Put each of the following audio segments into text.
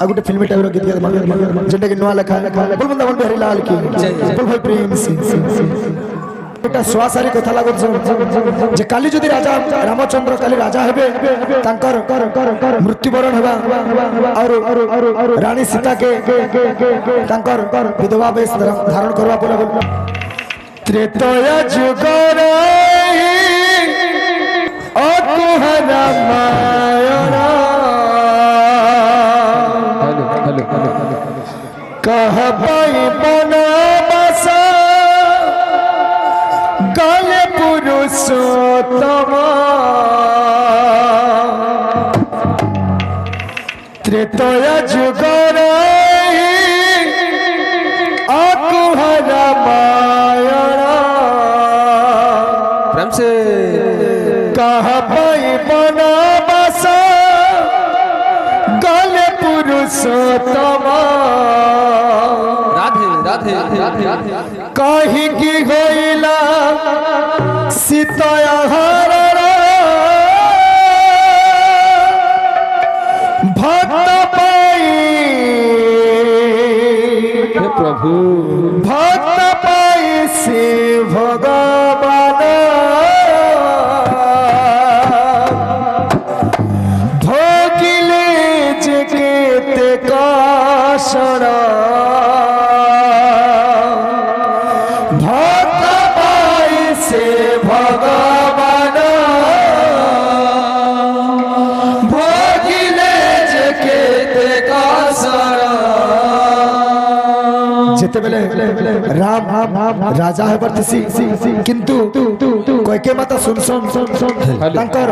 आगुटे फिल्मी टाइप रो गीत जेटा कि नुआ लेखा बोल बंदा बिहारी लाल की बोल भाई प्रेम से এটা সোয়াসারি কথা লাগছ যে কালি যদি রাজা রামচন্দ্র কালি রাজা হেবে তাঙ্কর মৃত্যুবরণ হেবা আর রানী সীতা কে তাঙ্কর বিধবা বেশ ধারণ করবা পড়ে ত্রেতয়া যুগর অকুহর রামায়ণ কহ পাই বনবাস গলে পুরুষোত্তম ত্রেতয়া যুগর অকুহর রামায়ণ প্রেম সে কহ পাই বনবাস গলে পুরুষোত্তম রাধে कहीं की होइला सीतया हर भक्त पाई हे प्रभु भक्त पाई से भगवान भोगिले जगते काशरा राम राजा है बर्तिसी किंतु कैके माता सुन तांकर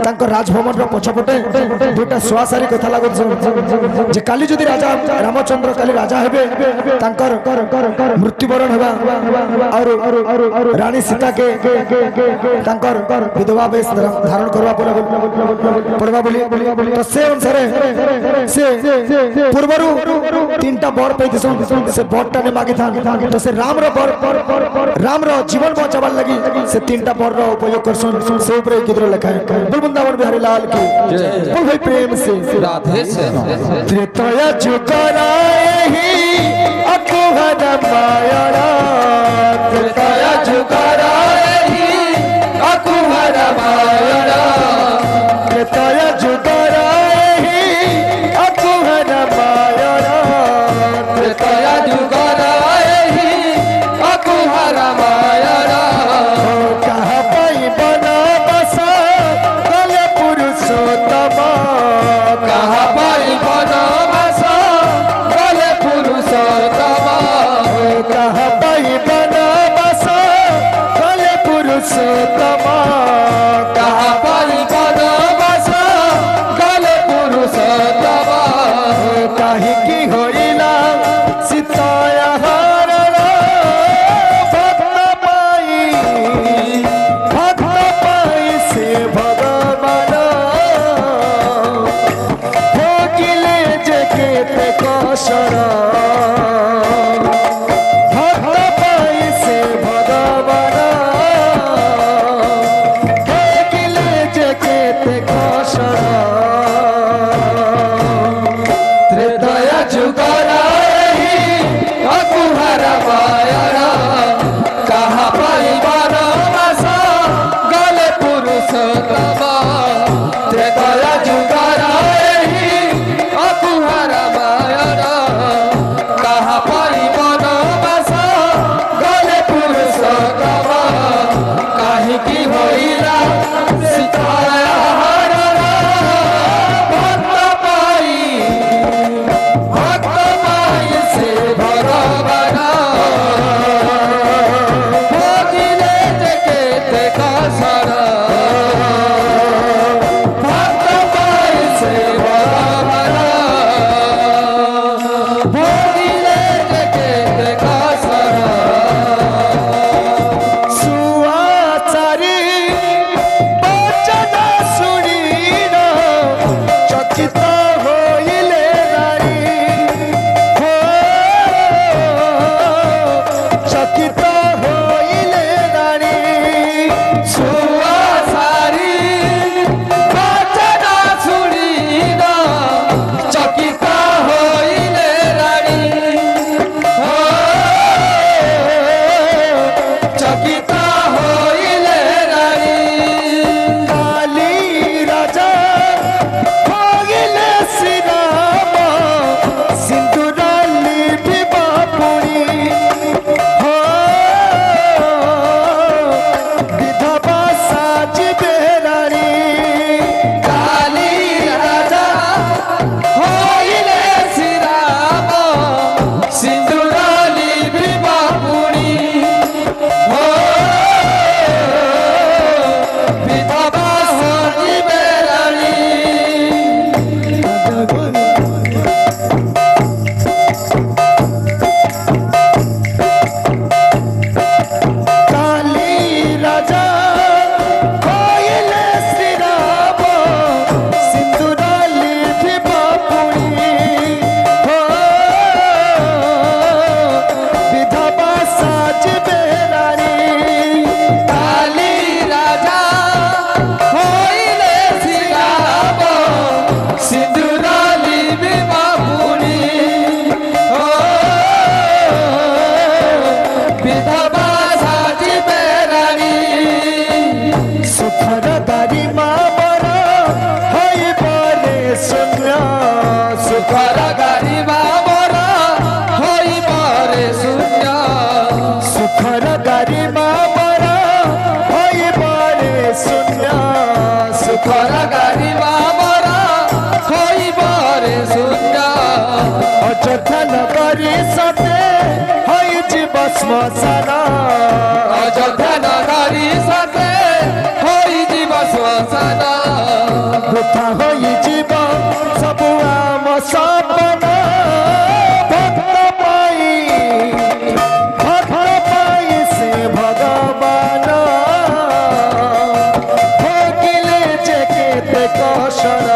तांकर राजभवन रो पछपटे दुटा सुआसारी कथा लागो जे काली जदि राजा रामचंद्र काली राजा हेबे तांकर मृत्युवरण हेबा और रानी सीता के तांकर विधवा वेश धारण करबा पड़बा बोली तो से अनुसार से पूर्वरु तीनटा बर पैथिसन से बरटा ने मागी था तो से राम रो बर राम रो जीवन बचाবার লাগি से तीनटा बर रो उपयोग करसन से ऊपर किधर लिखा है बोल वृंदावन बिहारी लाल की बोल भाई प्रेम से राधे से त्रेतया जुगराहि अकुहर रामायण त्रेतया जुगराहि अकुहर रामायण त्रेतया जुगराहि अकुहर रामायण त्रेतया जुगराहि अकुहर रामायण कहा पाई बनवास गले पुरुषोत्तम कहा पाई बनवास गले पुरुषोत्तम कहा पाई बनवास गले पुरुषोत्तम कहा पाई बनवास गले पुरुषोत्तम कहीं की होइला सीतया हर भक्त पाई से भगवान भोगिले जगते काशर भक्त पाई से भगवान भोगिले जगते काशर त्रेतया जुगराहि अकुहर रामायण कहा पाई बनवास गले पुरुषोत्तम त्रेतया जुगराहि अकुहर रामायण कहा पाई बनवास गले पुरुषोत्तम काहे की होइला सीतया हर भक्त पाई से भगवान भोगिले जगते काशर भक्त पाई से भगवान শ্মশান অযোধ্যা নগরী সতে হইଯିବ শ্মশান বৃথা হইଯିବ ସବୁ ଆମ ସପନ ଭକ୍ତ ପାଇଁ ସେ ଭଗବାନ ଭୋଗିଲେ ଯେ କେତେ କଷଣ